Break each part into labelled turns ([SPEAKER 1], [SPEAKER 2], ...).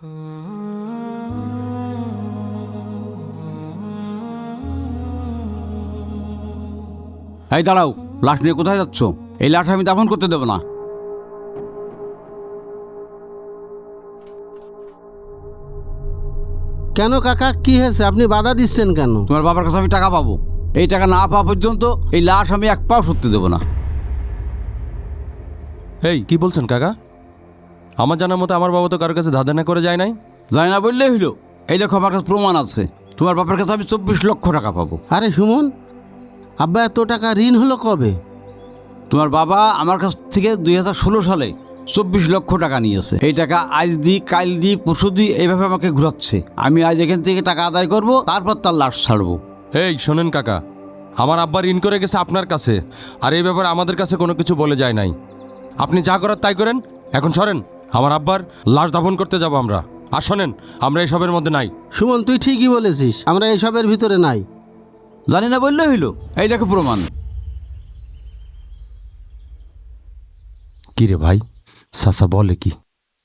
[SPEAKER 1] এই দাঁড়াও, লাশ নিয়ে কোথায় যাচ্ছ? এই লাশ আমি দাফন করতে দেবো না।
[SPEAKER 2] কেন কাকা, কি হয়েছে? আপনি বাধা দিচ্ছেন কেন?
[SPEAKER 1] তোমার বাবার কাছে আমি টাকা পাবো, এই টাকা না পাওয়া পর্যন্ত এই লাশ আমি এক পাও সরতে দেবো না।
[SPEAKER 3] এই কি বলছেন কাকা? আমার জানার মতো আমার বাবা তো কারোর কাছে ধার দেনা করে যায় নাই।
[SPEAKER 1] জানি না বললেই হইলো। এই দেখো, আমার কাছে প্রমাণ আছে। তোমার বাবার কাছে আমি 24 লক্ষ টাকা পাবো।
[SPEAKER 2] আরে সুমন, আব্বা এত টাকা ঋণ হলো কবে?
[SPEAKER 1] তোমার বাবা আমার কাছ থেকে 2016 সালে 24 লক্ষ টাকা নিয়েছে। এই টাকা আজ দিই, কাল দিই, পরশু দিই, এইভাবে আমাকে ঘুরাচ্ছে। আমি আজ এখান থেকে টাকা আদায় করব, তারপর তার লাশ ছাড়বো।
[SPEAKER 3] এই শোনেন কাকা, আমার আব্বা ঋণ করে গেছে আপনার কাছে, আর এই ব্যাপারে আমাদের কাছে কোনো কিছু বলে যায় নাই। আপনি যা করার তাই করেন, এখন সরেন। আমার আব্বার লাশ দাফন করতে যাব আমরা। আর শোনেন, আমরা এসবের মধ্যে নাই।
[SPEAKER 2] সুমন, তুই ঠিকই বলেছিস, আমরা এসবের ভিতরে নাই।
[SPEAKER 1] জানি না বললেই হইলো। এই দেখো প্রমাণ।
[SPEAKER 3] কি রে ভাই, চাচা বলে কি?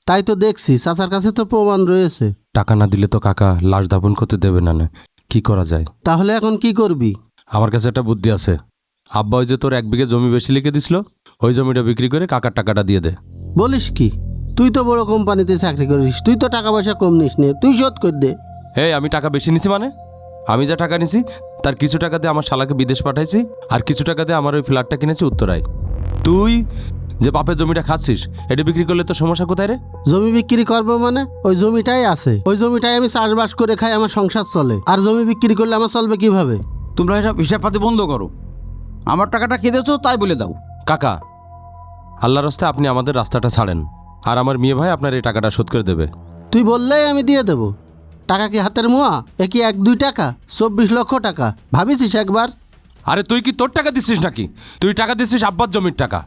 [SPEAKER 2] তাই তো দেখছি, চাচার কাছে তো প্রমাণ রয়েছে।
[SPEAKER 3] টাকা না দিলে তো কাকা লাশ দাফন করতে দেবে না। কি করা যায়?
[SPEAKER 2] তাহলে এখন কি করবি?
[SPEAKER 3] আমার কাছে একটা বুদ্ধি আছে। আব্বা ওই যে তোর 1 বিঘে জমি বেশি লিখে দিছিল, ওই জমিটা বিক্রি করে কাকার টাকাটা দিয়ে দে।
[SPEAKER 2] বলিস কি? তুই তো বড় কোম্পানিতে চাকরি করিস, তুই তো টাকা পয়সা কম নিস নে, তুই শোধ করে দে।
[SPEAKER 3] এই আমি টাকা বেশি নিছি মানে? আমি যা টাকা নিছি তার কিছু টাকা দিয়ে আমার শালাকে বিদেশ পাঠাইছি, আর কিছু টাকা দিয়ে আমার ওই ফ্ল্যাটটা কিনেছি উত্তরায়। তুই যে বাপের জমিটা খাচ্ছিস, এটা বিক্রি করলে তো সমস্যা কোথায় রে?
[SPEAKER 2] জমি বিক্রি করবো মানে? ওই জমিটাই আছে, ওই জমিটাই আমি চাষবাস করে খাই, আমার সংসার চলে। আর জমি বিক্রি করলে আমার চলবে কিভাবে?
[SPEAKER 1] তোমরা এসব হিসাবপাতি বন্ধ করো। আমার টাকাটা কেঁদেছো তাই বলে দাও।
[SPEAKER 3] কাকা, আল্লাহর রাস্তায় আপনি আমাদের রাস্তাটা ছাড়েন, আর আমার মেয়ে ভাই আপনার এই টাকাটা শোধ করে দেবে।
[SPEAKER 2] তুই বললেই আমি দিয়ে দেব। টাকা কি হাতের মোয়া? এ কি 1-2 টাকা? 24 লক্ষ টাকা, ভাবিছিস একবার?
[SPEAKER 3] আরে তুই কি তোর টাকা দিচ্ছিস নাকি? তুই টাকা দিচ্ছিস আব্বার জমির টাকা।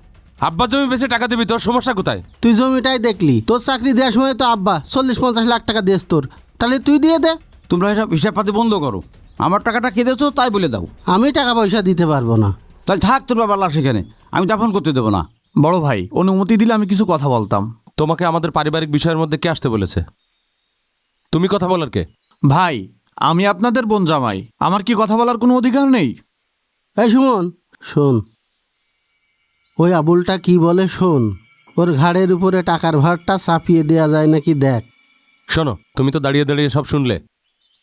[SPEAKER 3] আব্বার জমি বেশি টাকা দিবি, তোর সমস্যা কোথায়?
[SPEAKER 2] তুই জমিটাই দেখলি, তোর চাকরি দেওয়ার সময় তো আব্বা 40-50 লাখ টাকা দিস তোর, তাহলে তুই দিয়ে দে।
[SPEAKER 1] তোমরা এসব হিসাবপাতি বন্ধ করো। আমার টাকাটা কেঁদেছো তাই বলে দাও।
[SPEAKER 2] আমি টাকা পয়সা দিতে পারবো না।
[SPEAKER 1] তাহলে থাক তোর বাবার লাশ এখানে, আমি দাফন করতে দেবো না।
[SPEAKER 4] বড় ভাই, অনুমতি দিলে আমি কিছু কথা বলতাম।
[SPEAKER 3] তোমাকে আমাদের পারিবারিক বিষয়ের মধ্যে কে আসতে বলেছে? তুমি কথা বলার কে?
[SPEAKER 4] ভাই, আমি আপনাদের বোন জামাই, আমার কি কথা বলার কোনো অধিকার নেই?
[SPEAKER 2] এই সুমন, শোন, ওই আবুলটা কি বলে শোন। ওর ঘাড়ের উপরে টাকার ভারটা চাপিয়ে দেয়া যায় নাকি দেখ।
[SPEAKER 3] শোনো, তুমি তো দাঁড়িয়ে দাঁড়িয়ে সব শুনলে।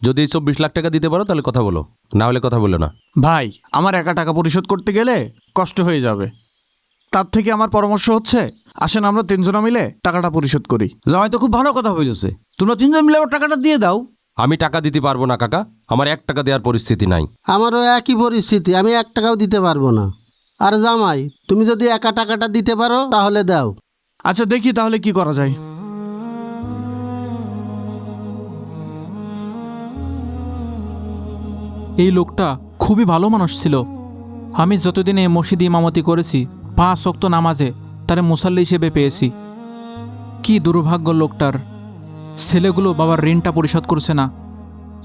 [SPEAKER 3] যদি 24 লাখ টাকা দিতে পারো তাহলে কথা বলো, না হলে কথা বলো না।
[SPEAKER 4] ভাই, আমার একা টাকা পরিশোধ করতে গেলে কষ্ট হয়ে যাবে। তার থেকে আমার পরামর্শ হচ্ছে, আসেন আমরা 3 জনা মিলে টাকাটা পরিশোধ করি।
[SPEAKER 1] জামাই তো খুব ভালো কথা হয়েছে, তোমরা 3 জন মিলে ওর টাকাটা দিয়ে দাও।
[SPEAKER 3] আমি টাকা দিতে পারবো না কাকা, আমার 1 টাকা দেওয়ার পরিস্থিতি নাই।
[SPEAKER 2] আমারও একই পরিস্থিতি, আমি 1 টাকাও দিতে পারবো না। আর জামাই, তুমি যদি একা টাকাটা দিতে পারো তাহলে দাও।
[SPEAKER 4] আচ্ছা দেখি তাহলে কি করা যায়।
[SPEAKER 5] এই লোকটা খুবই ভালো মানুষ ছিল। আমি যতদিন এই মসজিদে ইমামতি করেছি 5 ওয়াক্ত নামাজে তারে মুসাল্লি হিসেবে পেয়েছি। কি দুর্ভাগ্য লোকটার, ছেলেগুলো বাবার ঋণটা পরিশোধ করছে না।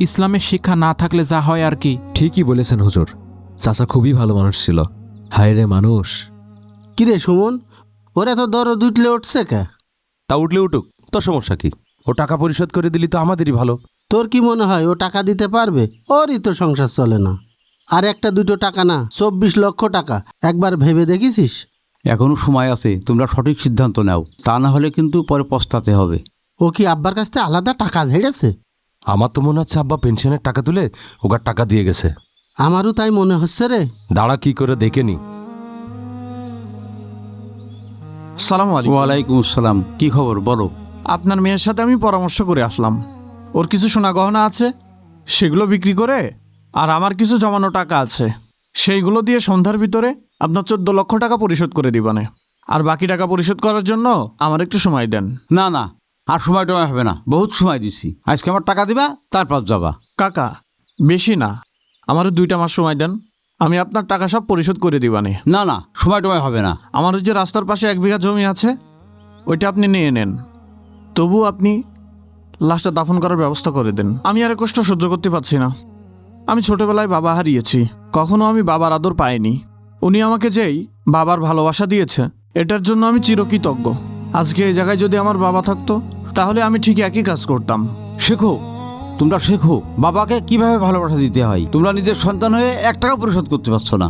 [SPEAKER 5] ইসলামের শিক্ষা না থাকলে যা হয় আর কি।
[SPEAKER 6] ঠিকই বলেছেন হুজুর, চাচা খুবই ভালো মানুষ ছিল। হায় রে মানুষ।
[SPEAKER 2] কিরে সুমন, ওরা তো দরদ উঠলে উঠছে কে?
[SPEAKER 3] তা উঠলে উঠুক, তোর সমস্যা কি? ও টাকা পরিশোধ করে দিলি তো আমাদেরই ভালো।
[SPEAKER 2] তোর কি মনে হয় ও টাকা দিতে পারবে? ওরই তো সংসার চলে না। আর 1-2 টাকা না, 24 লক্ষ টাকা, একবার ভেবে দেখেছিস?
[SPEAKER 1] এখনো সময় আছে, তোমরা সঠিক সিদ্ধান্ত নাও, তা না হলে কিন্তু পরে পস্তাতে হবে।
[SPEAKER 2] ও কি আব্বার কাছ থেকে আলাদা টাকা ঝেড়েছে?
[SPEAKER 3] আমার তো মনে হচ্ছে আব্বা পেনশনের টাকা তুলে ওগার টাকা দিয়ে গেছে।
[SPEAKER 2] আমারও তাই মনে হচ্ছে রে।
[SPEAKER 3] দাঁড়া কি করে দেখে নি।
[SPEAKER 4] সালাম আলাইকুম।
[SPEAKER 1] ওয়ালাইকুম আসসালাম। কি খবর বলো?
[SPEAKER 4] আপনার মেয়ের সাথে আমি পরামর্শ করে আসলাম। ওর কিছু সোনা গহনা আছে, সেগুলো বিক্রি করে, আর আমার কিছু জমানো টাকা আছে, সেইগুলো দিয়ে সন্ধ্যার ভিতরে আপনার 14 লক্ষ টাকা পরিশোধ করে দিবানে। আর বাকি টাকা পরিশোধ করার জন্য আমার একটু সময় দেন।
[SPEAKER 1] না না, আর সময় টময় হবে না, বহুত সময় দিছি। আজকে আমার টাকা দিবা, তারপর যাবা।
[SPEAKER 4] কাকা, বেশি না, আমারও 2টা মাস সময় দেন, আমি আপনার টাকা সব পরিশোধ করে দিবানে।
[SPEAKER 1] না না, সময় টময় হবে না।
[SPEAKER 4] আমার ওই যে রাস্তার পাশে 1 বিঘা জমি আছে, ওইটা আপনি নিয়ে নেন। তবু আপনি লাশটা দাফন করার ব্যবস্থা করে দেন। আমি আর কষ্ট সহ্য করতে পারছি না। আমি ছোটবেলায় বাবা হারিয়েছি, কখনো আমি বাবার আদর পাইনি। উনি আমাকে যেই বাবার ভালোবাসা দিয়েছে, এটার জন্য আমি চিরকৃতজ্ঞ। আজকে এই জায়গায় যদি আমার বাবা থাকতো, তাহলে আমি ঠিক একই কাজ করতাম।
[SPEAKER 1] শেখো, তোমরা শেখো বাবাকে কিভাবে ভালোবাসা দিতে হয়। তোমরা নিজের সন্তান হয়ে 1 টাকা পরিশোধ করতে পারছো না,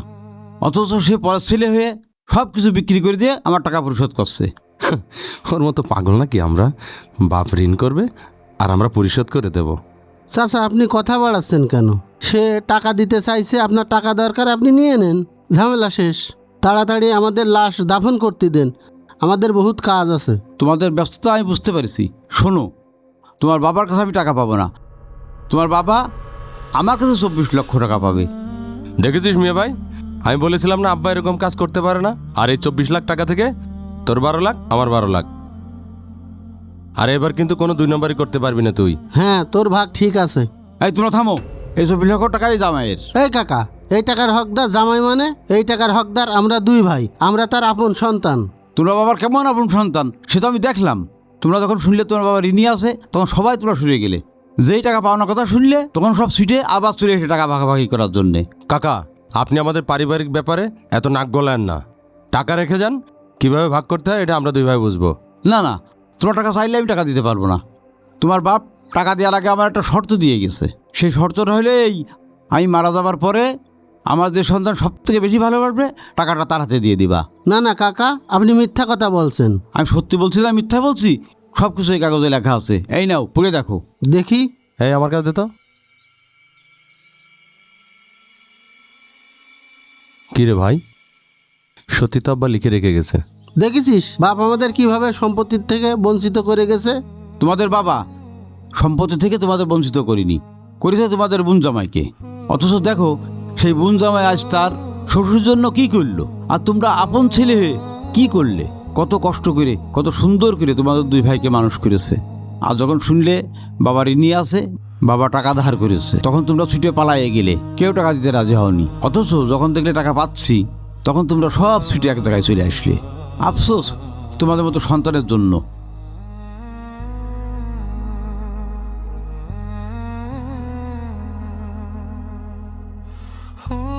[SPEAKER 1] অথচ সে পরের ছেলে হয়ে সব কিছু বিক্রি করে দিয়ে আমার টাকা পরিশোধ করছে।
[SPEAKER 3] ওর মতো পাগল নাকি আমরা? বাপ ঋণ করবে আর আমরা পরিশোধ করে দেব।
[SPEAKER 2] চাচা আপনি কথা বাড়াচ্ছেন কেন? সে টাকা দিতে চাইছে, আপনার টাকা দরকার, আপনি নিয়ে নেন, ঝামেলা শেষ। তাড়াতাড়ি আমাদের লাশ দাফন করতে দেন, আমাদের বহুত কাজ আছে।
[SPEAKER 1] তোমাদের ব্যস্ততা আমি বুঝতে পেরেছি। শোনো, তোমার বাবার কাছে আমি টাকা পাবো না, তোমার বাবা আমার কাছে 24 লক্ষ টাকা পাবে।
[SPEAKER 3] দেখেছিস মিয়া ভাই, আমি বলেছিলাম না আব্বা এরকম কাজ করতে পারে না। আর এই 24 লাখ টাকা থেকে তোর 12 লাখ, আমার 12 লাখ। আর এবার কিন্তু কোনো 2 নম্বরই করতে পারবি না তুই।
[SPEAKER 2] হ্যাঁ, তোর ভাগ ঠিক আছে।
[SPEAKER 1] এই তোমরা থামো, এই 24 লক্ষ টাকাই জামাইয়ের।
[SPEAKER 2] এই কাকা, এই টাকার হকদার জামাই মানে? এই টাকার হকদার আমরা 2 ভাই, আমরা তার আপন সন্তান।
[SPEAKER 1] তোমরা বাবার কেমন আপন সন্তান সে তো আমি দেখলাম। তোমরা যখন শুনলে তোমার বাবা ঋণী আছে, তখন সবাই তোমরা শুনে গেলে। যেই টাকা পাওয়ানোর কথা শুনলে তখন সব সিটে আবার চলে এসে টাকা ভাগাভাগি করার জন্যে।
[SPEAKER 3] কাকা, আপনি আমাদের পারিবারিক ব্যাপারে এত নাক গলায়েন না। টাকা রেখে যান, কিভাবে ভাগ করতে হয় এটা আমরা 2 ভাই বুঝবো।
[SPEAKER 1] না না, তোমার টাকা চাইলে আমি টাকা দিতে পারবো না। তোমার বাপ টাকা দেওয়ার আগে আমার একটা শর্ত দিয়ে গেছে। সেই শর্তটা হলে এই, আমি মারা যাবার পরে আমার যে সন্তান সব থেকে বেশি ভালোবাসবে টাকাটা তার হাতে দিয়ে দিবা।
[SPEAKER 2] না না কাকা, আপনি মিথ্যা কথা বলছেন।
[SPEAKER 1] আমি সত্যি বলছি না মিথ্যা বলছি? সব কিছু এই কাগজে লেখা আছে, এই নাও পড়ে দেখো।
[SPEAKER 2] দেখি।
[SPEAKER 3] এই আমার কাছে দে তো। কি রে ভাই, সত্যি তো আব্বা লিখে রেখে গেছে।
[SPEAKER 2] দেখেছিস বাপ আমাদের কিভাবে সম্পত্তির থেকে বঞ্চিত করে গেছে।
[SPEAKER 1] তোমাদের বাবা সম্পত্তি থেকে তোমাদের বঞ্চিত করেনি, করেছে তোমাদের বোন জামাইকে। অথচ দেখো সেই বোন জামাই আজ তার শ্বশুর জন্য কি করলো, আর তোমরা আপন ছেলে হয়ে কি করলে। কত কষ্ট করে, কত সুন্দর করে তোমাদের 2 ভাইকে মানুষ করেছে। আর যখন শুনলে বাবা ঋণী আছে, বাবা টাকা ধার করেছে, তখন তোমরা ছুটে পালাইয়ে গেলে, কেউ টাকা দিতে রাজি হওনি। অথচ যখন দেখলে টাকা পাচ্ছি, তখন তোমরা সব ছুটে এক জায়গায় চলে আসলে। আফসোস তোমাদের মতো সন্তানের জন্য।
[SPEAKER 7] Oh